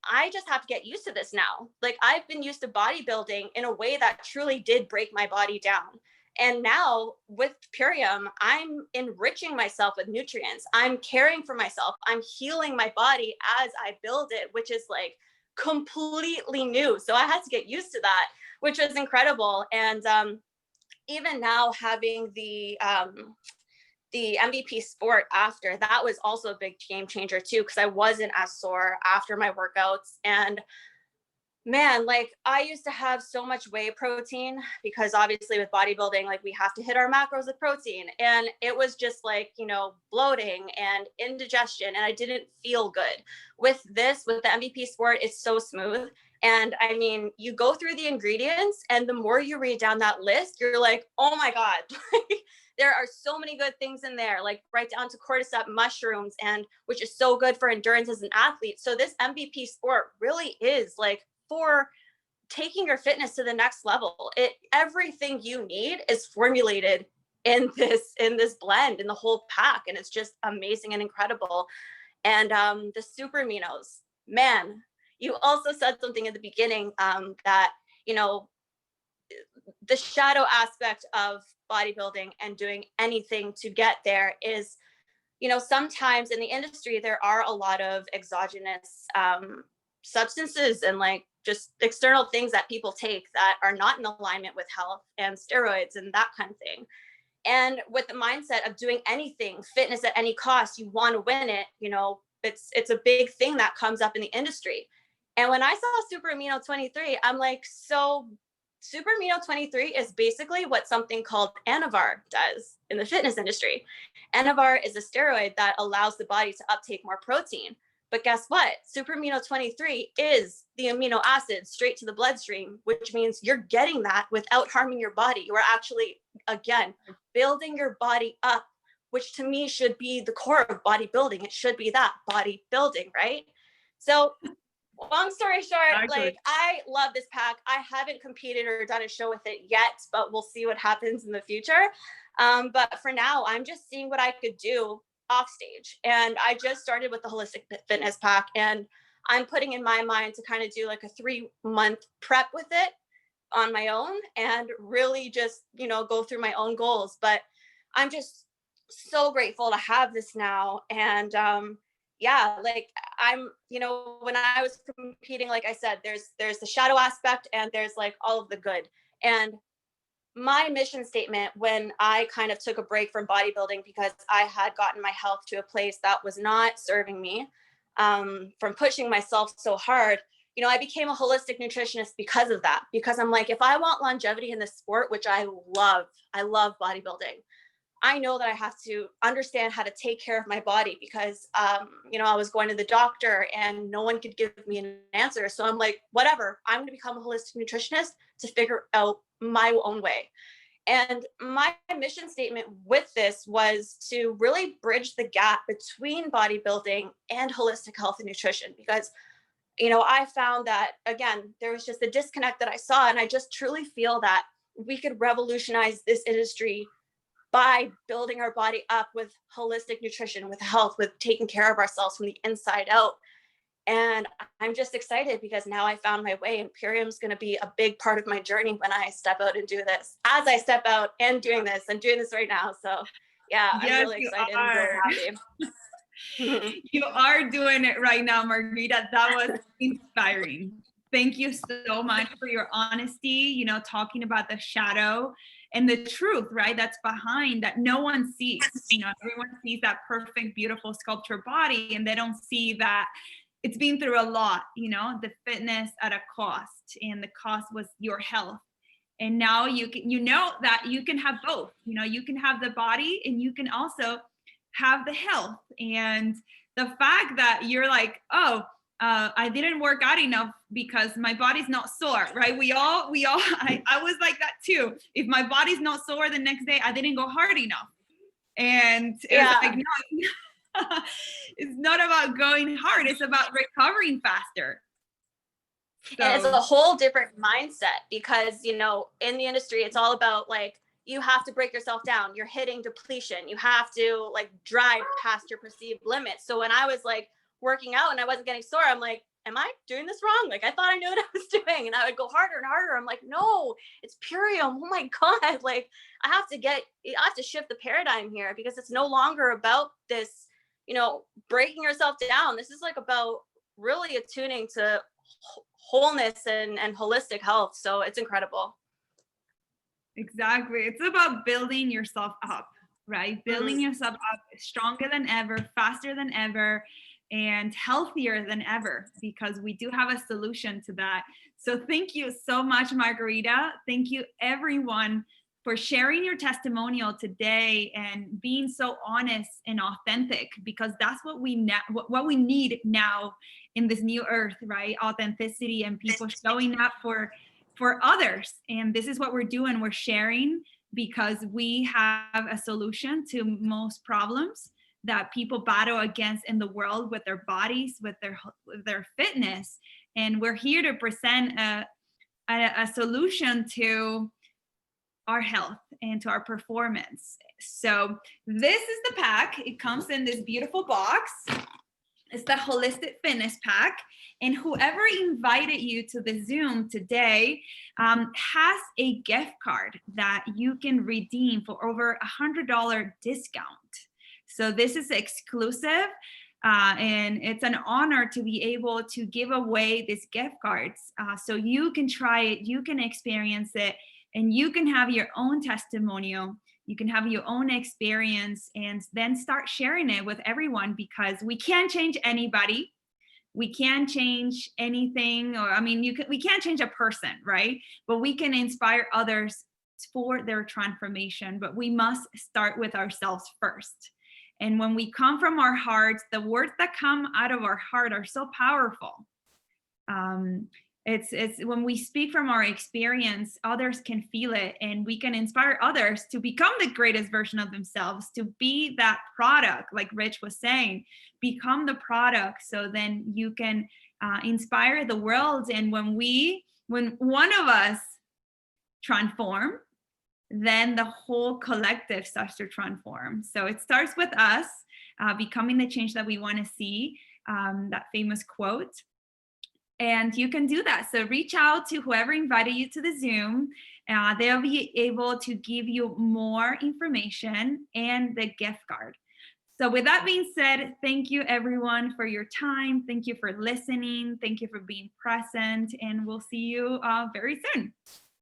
Speaker 9: I just have to get used to this now. Like, I've been used to bodybuilding in a way that truly did break my body down. And now with Purium, I'm enriching myself with nutrients. I'm caring for myself. I'm healing my body as I build it, which is like completely new. So I had to get used to that, which was incredible. And even now having the MVP Sport after, that was also a big game changer too, because I wasn't as sore after my workouts. And man, like, I used to have so much whey protein because obviously with bodybuilding, like, we have to hit our macros with protein. And it was just like, bloating and indigestion, and I didn't feel good. With this, with the MVP Sport, it's so smooth. And I mean, you go through the ingredients and the more you read down that list, you're like, oh my God, there are so many good things in there, like right down to cordyceps mushrooms, and which is so good for endurance as an athlete. So this MVP Sport really is like for taking your fitness to the next level. Everything you need is formulated in this blend, in the whole pack, and it's just amazing and incredible. And the Super Aminos, man, you also said something at the beginning that the shadow aspect of bodybuilding and doing anything to get there is, sometimes in the industry there are a lot of exogenous substances and like just external things that people take that are not in alignment with health, and steroids and that kind of thing. And with the mindset of doing anything, fitness at any cost, you want to win it, it's a big thing that comes up in the industry. And when I saw Super Amino 23, I'm like, so Super Amino 23 is basically what something called Anavar does in the fitness industry. Anavar is a steroid that allows the body to uptake more protein. But guess what? Super Amino 23 is the amino acid straight to the bloodstream, which means you're getting that without harming your body. You are actually, again, building your body up, which to me should be the core of bodybuilding. It should be that bodybuilding, right? So long story short, like, I love this pack. I haven't competed or done a show with it yet, but we'll see what happens in the future. But for now, I'm just seeing what I could do off stage. And I just started with the Holistic Fitness Pack, and I'm putting in my mind to kind of do like a 3-month prep with it on my own and really just, go through my own goals. But I'm just so grateful to have this now. And yeah, like, I'm, when I was competing, like I said, there's the shadow aspect and there's like all of the good. And my mission statement when I kind of took a break from bodybuilding, because I had gotten my health to a place that was not serving me, from pushing myself so hard, I became a holistic nutritionist because of that. Because I'm like, if I want longevity in this sport, which I love bodybuilding, I know that I have to understand how to take care of my body, because, I was going to the doctor and no one could give me an answer. So I'm like, whatever, I'm going to become a holistic nutritionist to figure out my own way. And my mission statement with this was to really bridge the gap between bodybuilding and holistic health and nutrition, because, I found that, again, there was just a disconnect that I saw. And I just truly feel that we could revolutionize this industry by building our body up with holistic nutrition, with health, with taking care of ourselves from the inside out. And I'm just excited because now I found my way, and Purium's going to be a big part of my journey when I step out and do this. As I step out and doing this, I'm doing this right now. So yeah, I'm really excited and really happy.
Speaker 1: You are doing it right now, Margarita. That was inspiring. Thank you so much for your honesty, you know, talking about the shadow and the truth, right? That's behind that no one sees. You know, everyone sees that perfect, beautiful sculpture body, and they don't see that it's been through a lot, you know, the fitness at a cost, and the cost was your health. And now you can, you know, that you can have both. You know, you can have the body and you can also have the health. And the fact that you're like, oh, I didn't work out enough because my body's not sore, right? I was like that too. If my body's not sore the next day, I didn't go hard enough. And it's like, no, it's not about going hard. It's about recovering faster. So.
Speaker 9: And it's a whole different mindset because, you know, in the industry, it's all about like, you have to break yourself down. You're hitting depletion. You have to like drive past your perceived limits. So when I was like working out and I wasn't getting sore, I'm like, am I doing this wrong? Like, I thought I knew what I was doing. And I would go harder and harder. I'm like, no, it's Purium. Oh my God. Like I have to shift the paradigm here because it's no longer about this, you know, breaking yourself down. This is like about really attuning to wholeness and holistic health. So it's incredible.
Speaker 1: Exactly. It's about building yourself up, right? Building yourself up stronger than ever, faster than ever, and healthier than ever, because we do have a solution to that. So thank you so much, Margarita. Thank you, everyone, for sharing your testimonial today and being so honest and authentic, because that's what we need now in this new earth, right? Authenticity and people showing up for others. And this is what we're doing. We're sharing because we have a solution to most problems that people battle against in the world with their bodies, with their fitness. And we're here to present a solution to our health and to our performance. So this is the pack. It comes in this beautiful box. It's the Holistic Fitness Pack. And whoever invited you to the Zoom today has a gift card that you can redeem for over $100 discount. So this is exclusive. And it's an honor to be able to give away these gift cards. So you can try it, you can experience it, and you can have your own testimonial. You can have your own experience and then start sharing it with everyone, because we can't change anybody. We can't change anything, or I mean, we can't change a person, right? But we can inspire others for their transformation, but we must start with ourselves first. And when we come from our hearts, the words that come out of our heart are so powerful. It's when we speak from our experience, others can feel it, and we can inspire others to become the greatest version of themselves, to be that product, like Rich was saying, become the product. So then you can inspire the world. And when one of us transform, then the whole collective starts to transform. So it starts with us becoming the change that we want to see, that famous quote. And you can do that. So reach out to whoever invited you to the Zoom. They'll be able to give you more information and the gift card. So with that being said, thank you everyone for your time. Thank you for listening. Thank you for being present. And we'll see you very soon.